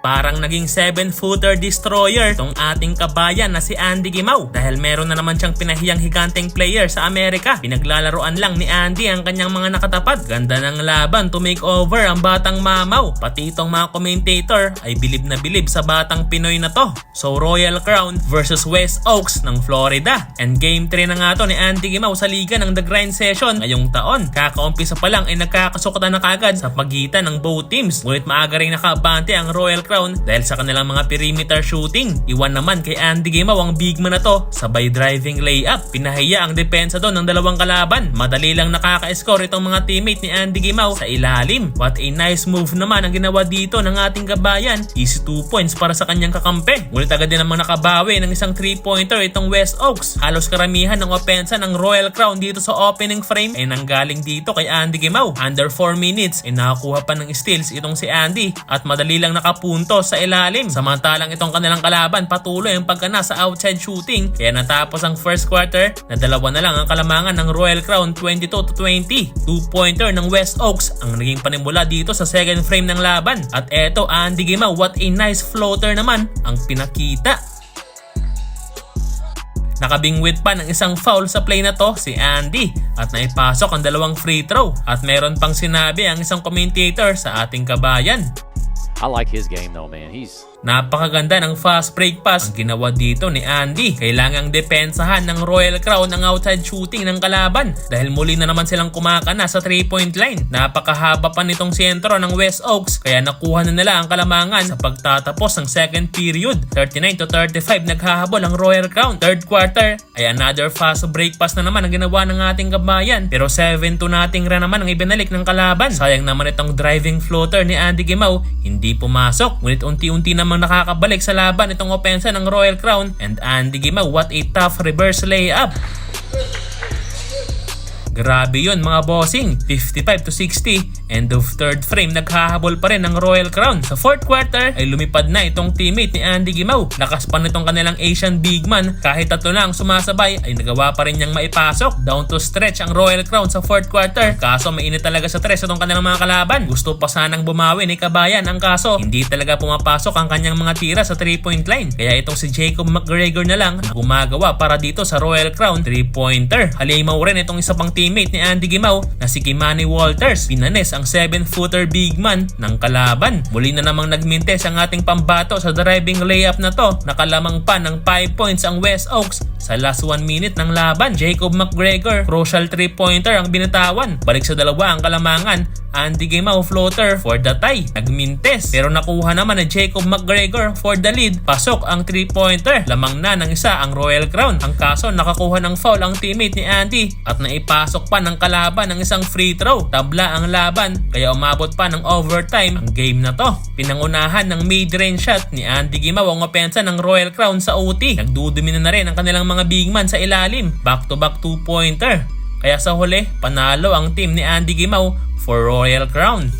Parang naging 7-footer destroyer tong ating kabayan na si Andy Gimao dahil meron na naman siyang pinahiyang higanteng player sa Amerika. Pinaglalaroan lang ni Andy ang kanyang mga nakatapat. Ganda ng laban to make over ang batang mamaw. Pati itong mga commentator ay bilib na bilib sa batang Pinoy na to. So Royal Crown versus West Oaks ng Florida. And game 3 na nga to ni Andy Gimao sa liga ng The Grind Session ngayong taon. Kakaumpisa pa lang ay nagkakasukotan na kagad sa pagitan ng both teams. Ngunit maaga rin nakaabante ang Royal Crown dahil sa kanilang mga perimeter shooting. Iwan naman kay Andy Gimao ang big man na to sabay driving layup. Pinahiya ang depensa doon ng dalawang kalaban. Madali lang nakaka-score itong mga teammate ni Andy Gimao sa ilalim. What a nice move naman ang ginawa dito ng ating kabayan. Easy 2 points para sa kanyang kakampi. Ngunit agad din namang nakabawi ng isang 3-pointer itong West Oaks. Halos karamihan ng opensa ng Royal Crown dito sa opening frame ay nanggaling dito kay Andy Gimao. Under 4 minutes ay nakakuha pa ng steals itong si Andy at madali lang nakapunto sa ilalim. Samantalang itong kanilang kalaban patuloy ang pagkana sa outside shooting kaya natapos ang first quarter na 2 na lang ang kalamangan ng Royal Crown 22-20. 2-pointer ng West Oaks ang naging panimula dito sa second frame ng laban. At eto Andy Gimao, what a nice floater naman ang pinakita. Nakabingwit pa ng isang foul sa play na to si Andy at naipasok ang dalawang free throw at meron pang sinabi ang isang commentator sa ating kabayan. I like his game though, man. Napakaganda ng fast break pass ang ginawa dito ni Andy. Kailangang depensahan ng Royal Crown ang outside shooting ng kalaban dahil muli na naman silang kumakana sa 3-point line. Napakahaba pa nitong sentro ng West Oaks kaya nakuha na nila ang kalamangan sa pagtatapos ng second period. 39-35 naghahabol ang Royal Crown. Third quarter ay another fast break pass na naman ang ginawa ng ating kabayan pero 7-2 nating ra naman ang ibinalik ng kalaban. Sayang naman itong driving floater ni Andy Gimao, hindi pumasok. Ngunit unti-unti naman nakakabalik sa laban itong opensa ng Royal Crown and Andy Gimao, what a tough reverse layup. Grabe yun mga bossing, 55-60. End of third frame, naghahabol pa rin ng Royal Crown. Sa fourth quarter ay lumipad na itong teammate ni Andy Gimao. Lakas pa nitong kanilang Asian big man, kahit tatlo lang sumasabay ay nagawa pa rin niyang maipasok. Down to stretch ang Royal Crown sa fourth quarter. Kaso mainit talaga sa tres itong kanilang mga kalaban. Gusto pa sanang bumawi ni kabayan, ang kaso hindi talaga pumapasok ang kanyang mga tira sa 3-point line. Kaya itong si Jacob McGregor na lang ang gumagawa para dito sa Royal Crown 3-pointer. Halimaw rin itong isa pang teammate ni Andy Gimao na si Kimani Walters. Pinanes ang 7-footer big man ng kalaban. Muli na namang nagmintes ang ating pambato sa driving layup na to. Nakalamang pa ng 5 points ang West Oaks sa last 1 minute ng laban. Jacob McGregor, crucial 3-pointer ang binatawan. Balik sa dalawa ang kalamangan. Andy Gimao floater for the tie. Nagmintes pero nakuha naman ni Jacob McGregor for the lead. Pasok ang 3-pointer. Lamang na ng isa ang Royal Crown. Ang kaso nakakuha ng foul ang teammate ni Andy at naipasok pa ng kalaban ng isang free throw. Tabla ang laban kaya umabot pa ng overtime ang game na to. Pinangunahan ng mid-range shot ni Andy Gimao ang opensa ng Royal Crown sa OT. Nagdudumi na rin ang kanilang mga big man sa ilalim. Back-to-back 2-pointer. Kaya sa huli, panalo ang team ni Andy Gimao for Royal Crown.